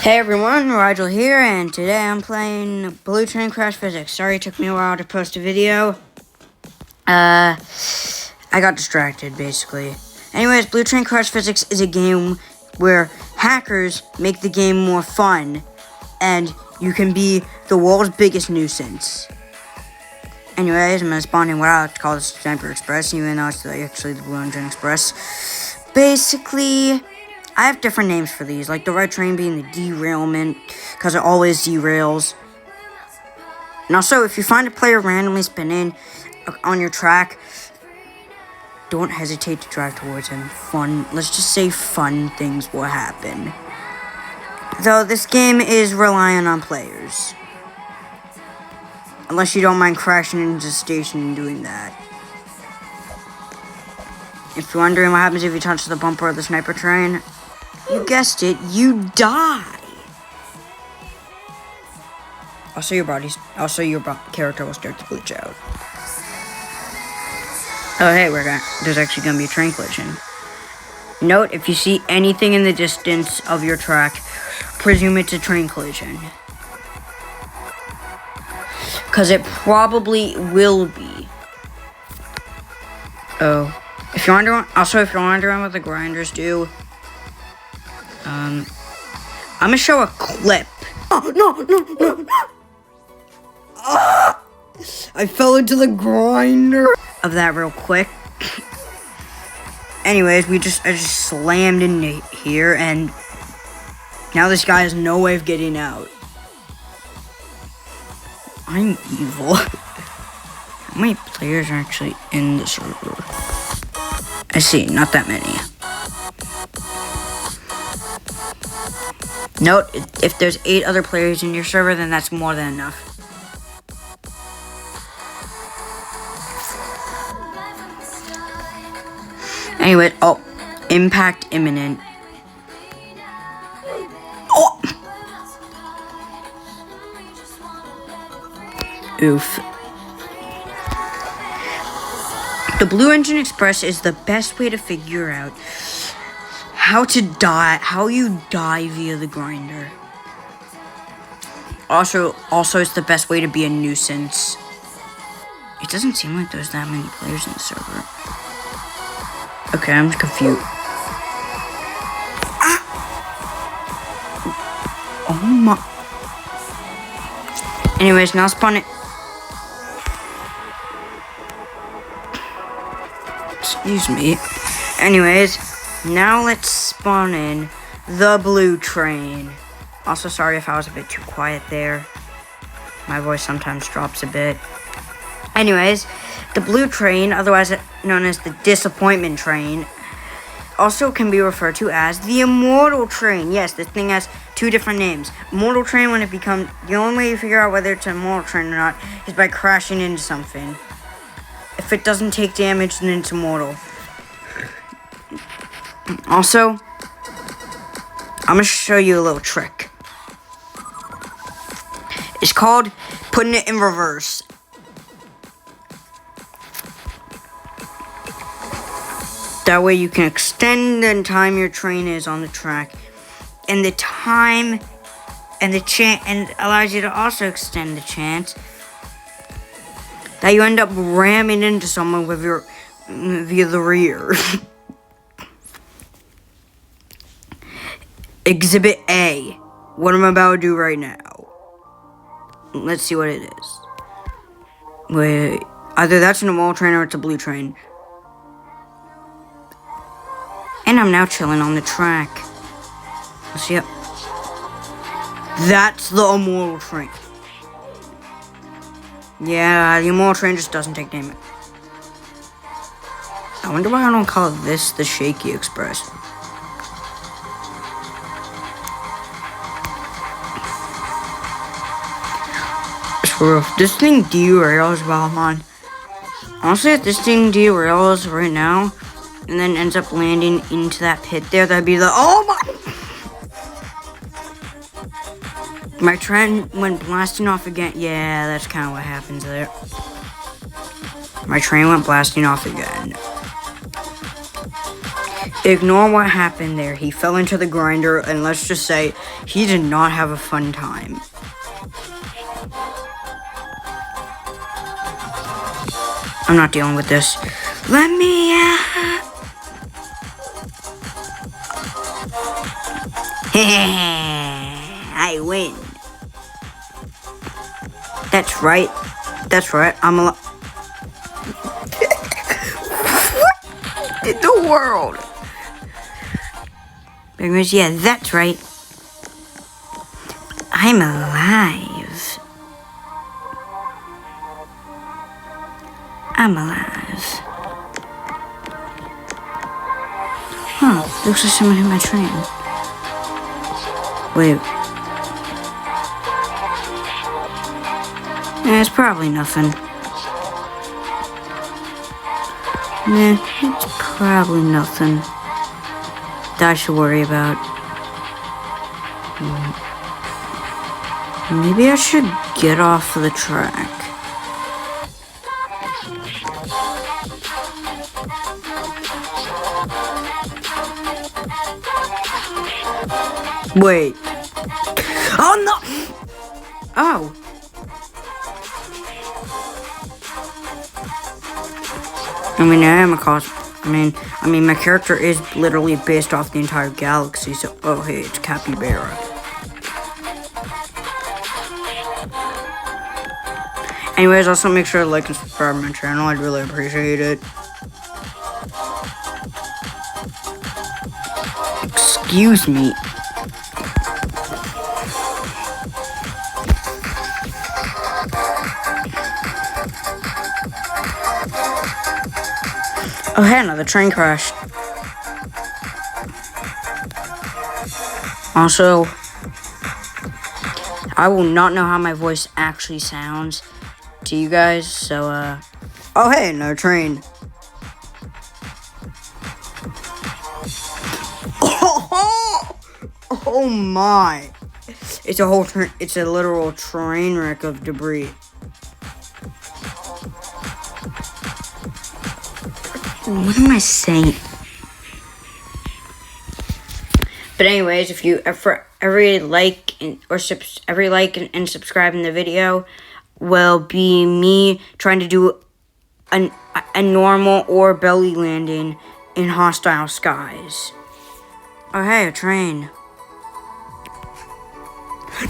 Hey everyone, Rigel here, and today I'm playing Blue Train Crash Physics. Sorry it took me a while to post a video. I got distracted, basically. Anyways, Blue Train Crash Physics is a game where hackers make the game more fun, and you can be the world's biggest nuisance. Anyways, I'm gonna spawn in what I like to call the Sniper Express, even though it's actually the Blue Engine Express. Basically, I have different names for these, like the red train being the derailment, because it always derails. And also, if you find a player randomly spinning on your track, don't hesitate to drive towards him. Let's just say fun things will happen. Though this game is reliant on players. Unless you don't mind crashing into the station and doing that. If you're wondering what happens if you touch the bumper of the sniper train, you guessed it, you die. Also, your character will start to glitch out. Oh, hey, there's actually gonna be a train collision. Note, if you see anything in the distance of your track, presume it's a train collision. Because it probably will be. Oh. If you're wondering what the grinders do, I'm gonna show a clip. Oh, no. I fell into the grinder of that real quick. Anyways, I just slammed into here, and now this guy has no way of getting out. I'm evil. How many players are actually in the server? I see, not that many. Note, if there's 8 other players in your server, then that's more than enough. Anyway, impact imminent. Oh! Oof. The Blue Engine Express is the best way to figure out how you die via the grinder. Also, it's the best way to be a nuisance. It doesn't seem like there's that many players in the server. Okay, I'm confused. Ah! Oh my. Anyways, now spawn it. Excuse me. Anyways, now let's spawn in the blue train. Also, sorry if I was a bit too quiet there. My voice sometimes drops a bit. Anyways, the blue train, otherwise known as the disappointment train, also can be referred to as the immortal train. Yes, this thing has 2 different names. Immortal train, when it becomes, the only way you figure out whether it's an immortal train or not is by crashing into something. If it doesn't take damage, then it's immortal. Also, I'm going to show you a little trick. It's called putting it in reverse. That way you can extend the time your train is on the track. And the time and allows you to also extend the chance that you end up ramming into someone via the rear. Exhibit A. What I'm about to do right now. Let's see what it is. Wait. Either that's an immortal train or it's a blue train. And I'm now chilling on the track. Let's see. That's the immortal train. Yeah, the immortal train just doesn't take damage. I wonder why I don't call this the Shaky Express. For if this thing derails while I'm on. Honestly, if this thing derails right now and then ends up landing into that pit there, that'd be the my train went blasting off again. Yeah, that's kind of what happens there. My train went blasting off again. Ignore what happened there. He fell into the grinder, and let's just say he did not have a fun time. I'm not dealing with this. Let me out. I win. That's right. That's right. I'm alive. What in the world? Anyways, yeah, that's right. I'm alive. I'm alive. Oh, looks like someone hit my train. Wait. Yeah, it's probably nothing. Nah, it's probably nothing that I should worry about. Maybe I should get off the track. Wait. Oh no! Oh. I mean, I am a cos. I mean, my character is literally based off the entire galaxy. So, oh hey, it's Capybara. Anyways, also make sure to like and subscribe to my channel. I'd really appreciate it. Excuse me. Oh hey, another train crash. Also, I will not know how my voice actually sounds to you guys, so, oh hey, another train. Oh my. It's a whole train, it's a literal train wreck of debris. What am I saying? But anyways, if you every like and subscribe in the video will be me trying to do a normal or belly landing in hostile skies. Oh hey, a train.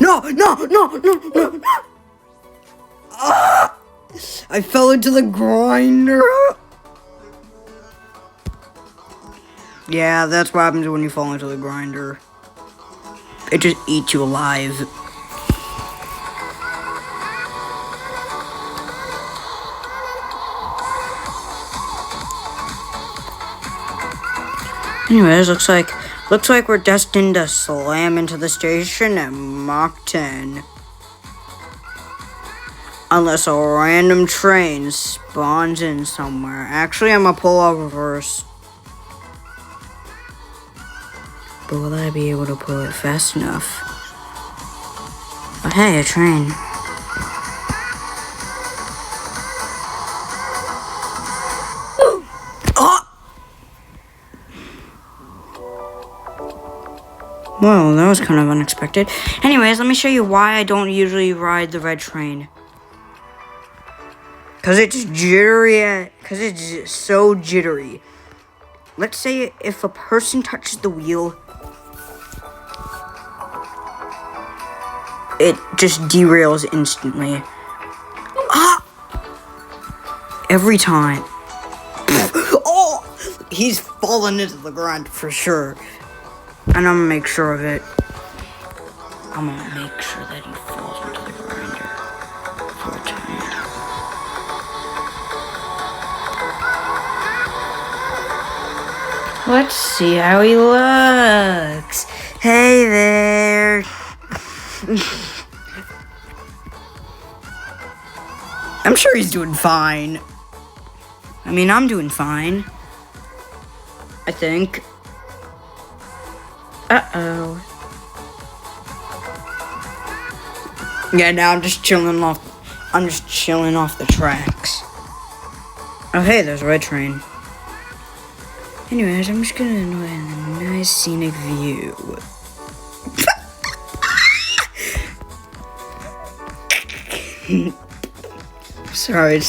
No! Ah! I fell into the grinder. Yeah, that's what happens when you fall into the grinder. It just eats you alive. Anyways, looks like we're destined to slam into the station at Mach 10. Unless a random train spawns in somewhere. Actually, I'm gonna pull over first. But will I be able to pull it fast enough? Oh, hey, a train. Oh! Well, that was kind of unexpected. Anyways, let me show you why I don't usually ride the red train. Because it's jittery. Because it's so jittery. Let's say if a person touches the wheel, it just derails instantly. Ah! Every time. Oh! He's fallen into the ground for sure. And I'm gonna make sure of it. I'm gonna make sure that he falls into the grinder for a time. Let's see how he looks. Hey there. I'm sure he's doing fine. I mean, I'm doing fine. I think. Uh-oh. Yeah, now I'm just chilling off the tracks. Oh, hey, there's a red train. Anyways, I'm just gonna enjoy the nice scenic view. Sorry.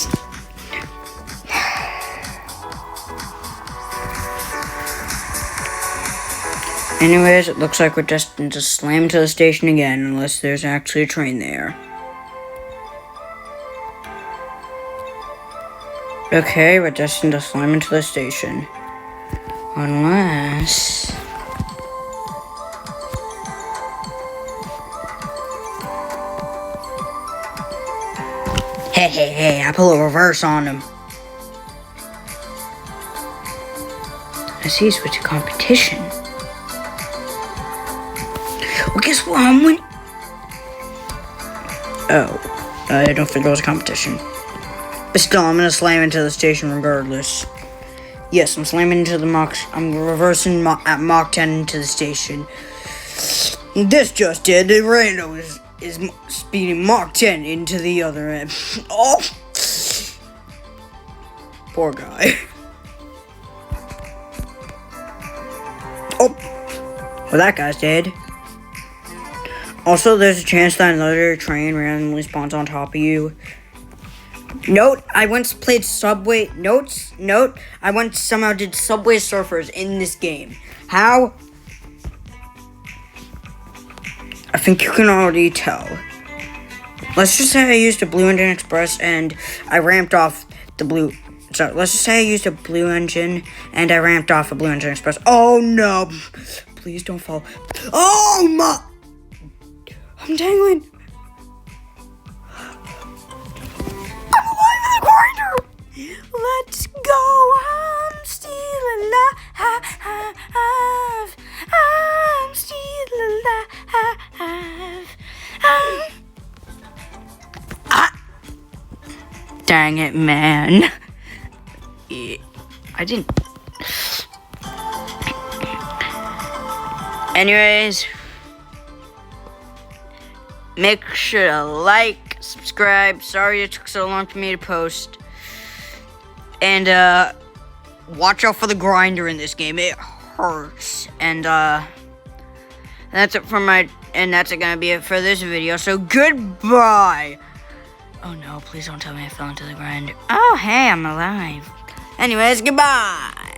Anyways, it looks like we're destined to slam into the station again, unless there's actually a train there. Okay, we're destined to slam into the station. Unless... Hey, I pull a reverse on him. I see you switch to competition. Well, guess what? I'm winning. Oh, I don't think it was a competition. But still, I'm gonna slam into the station regardless. Yes, I'm slamming into the Mach. I'm reversing at Mach 10 into the station. This just did. The rando is speeding Mach 10 into the other end. Oh, poor guy. Oh, well, that guy's dead. Also, there's a chance that another train randomly spawns on top of you. Note, I once played Subway... Note, I once somehow did Subway Surfers in this game. How? I think you can already tell. Let's just say I used a Blue Engine Express and I ramped off the blue... So, let's just say I used a Blue Engine and I ramped off a Blue Engine Express. Oh, no. Please don't fall. Oh, my... I'm dangling. I'm alive in the grinder. Let's go. I'm still alive. I'm still alive. Dang it, man. I didn't. Anyways. Make sure to like, subscribe. Sorry it took so long for me to post. And, watch out for the grinder in this game. It hurts. And, that's it for that's gonna be it for this video. So, goodbye. Oh, no, please don't tell me I fell into the grinder. Oh, hey, I'm alive. Anyways, goodbye.